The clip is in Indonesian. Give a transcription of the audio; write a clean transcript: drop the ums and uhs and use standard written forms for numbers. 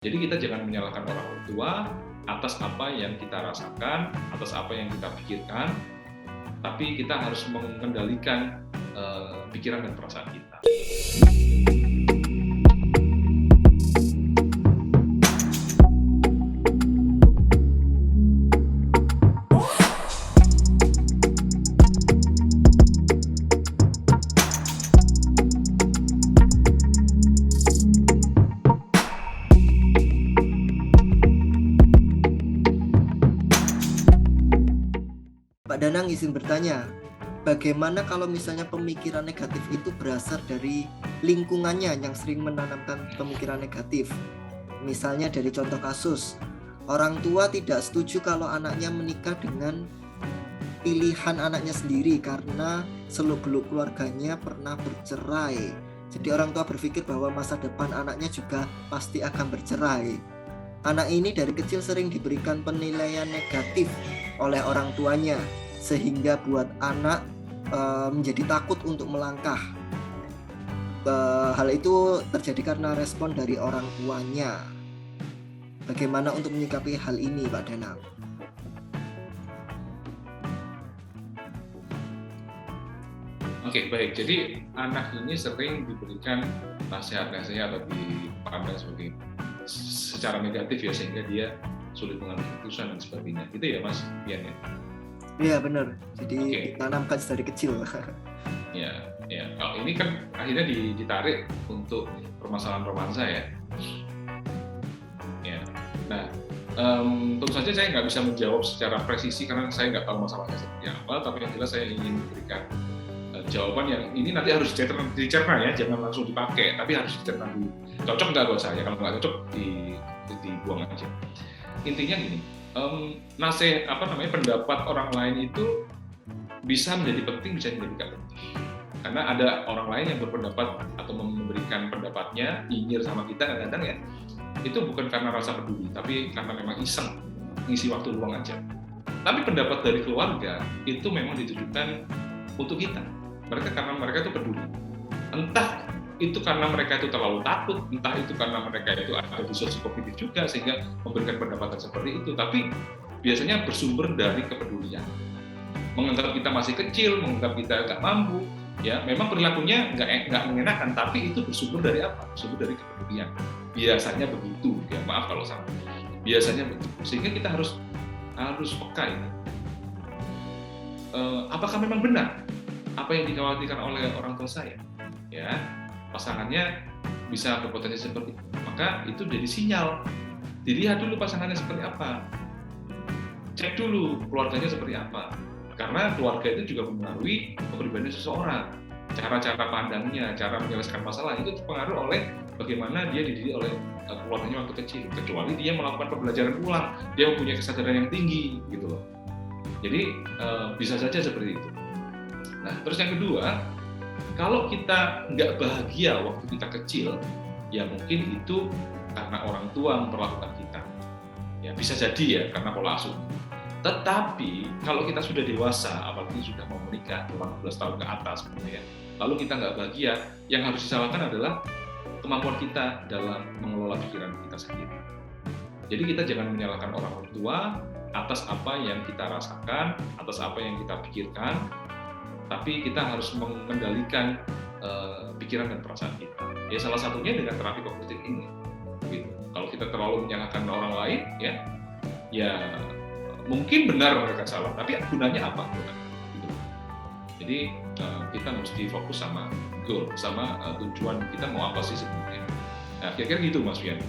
Jadi kita jangan menyalahkan orang tua atas apa yang kita rasakan, atas apa yang kita pikirkan, tapi kita harus mengendalikan pikiran dan perasaan kita. Pak Danang izin bertanya, bagaimana kalau misalnya pemikiran negatif itu berasal dari lingkungannya yang sering menanamkan pemikiran negatif? Misalnya dari contoh kasus, orang tua tidak setuju kalau anaknya menikah dengan pilihan anaknya sendiri karena seluk-beluk keluarganya pernah bercerai. Jadi orang tua berpikir bahwa masa depan anaknya juga pasti akan bercerai. Anak ini dari kecil sering diberikan penilaian negatif oleh orang tuanya, sehingga buat anak menjadi takut untuk melangkah. Hal itu terjadi karena respon dari orang tuanya. Bagaimana untuk menyikapi hal ini, Pak Danang? Oke, baik. Jadi anak ini sering diberikan nasihat-nasihat atau dipandang sebagai secara negatif ya, sehingga dia sulit mengambil keputusan dan sebagainya. Gitu ya, Mas Pian ya? Iya benar. Jadi Oke. ditanamkan dari kecil. Ya. Kalau ini kan akhirnya ditarik untuk permasalahan romansa ya. Ya. Nah, tentu saja saya nggak bisa menjawab secara presisi karena saya nggak tahu masalahnya seperti apa. Tapi yang jelas saya ingin memberikan jawaban yang ini nanti harus dicerna ya, jangan langsung dipakai, tapi harus dicerna dulu. Cocok nggak buat saya? Kalau nggak cocok, dibuang aja. Intinya gini, pendapat orang lain itu bisa menjadi penting, bisa menjadi nggak penting. Karena ada orang lain yang berpendapat atau memberikan pendapatnya, nyinyir sama kita kadang-kadang ya, itu bukan karena rasa peduli, tapi karena memang iseng, ngisi waktu luang aja. Tapi pendapat dari keluarga itu memang ditujukan untuk kita. Karena mereka itu peduli. Entah itu karena mereka itu terlalu takut, entah itu karena mereka itu ada di sosiokognititif juga sehingga memberikan pendapatan seperti itu. Tapi biasanya bersumber dari kepedulian. Menganggap kita masih kecil, menganggap kita nggak mampu, ya memang perilakunya nggak mengenakan, tapi itu bersumber dari apa? Bersumber dari kepedulian. Biasanya begitu, ya maaf kalau salah. Biasanya begitu. Sehingga kita harus peka ini. Apakah memang benar apa yang dikhawatirkan oleh orang tua saya, ya pasangannya bisa berpotensi seperti itu, maka itu jadi sinyal. Dilihat dulu pasangannya seperti apa, cek dulu keluarganya seperti apa, karena keluarga itu juga mempengaruhi kepribadian seseorang, cara-cara pandangnya, cara menyelesaikan masalah itu terpengaruh oleh bagaimana dia dididik oleh keluarganya waktu kecil. Kecuali dia melakukan pembelajaran ulang, dia mempunyai kesadaran yang tinggi, gitu loh. Jadi bisa saja seperti itu. Nah, terus yang kedua, kalau kita nggak bahagia waktu kita kecil, ya mungkin itu karena orang tua memperlakukan kita. Ya bisa jadi ya karena pola asuh. Tetapi kalau kita sudah dewasa, apalagi sudah mau menikah 18 tahun ke atas, ya, lalu kita nggak bahagia, yang harus disalahkan adalah kemampuan kita dalam mengelola pikiran kita sendiri. Jadi kita jangan menyalahkan orang tua atas apa yang kita rasakan, atas apa yang kita pikirkan, tapi kita harus mengendalikan pikiran dan perasaan kita. Ya salah satunya dengan terapi kognitif ini. Gitu. Kalau kita terlalu menyalahkan orang lain, ya mungkin benar mereka salah, tapi gunanya apa? Gitu. Jadi kita mesti fokus sama goal, sama tujuan kita mau apa sih sebenarnya. Nah, kira-kira gitu Mas Fian.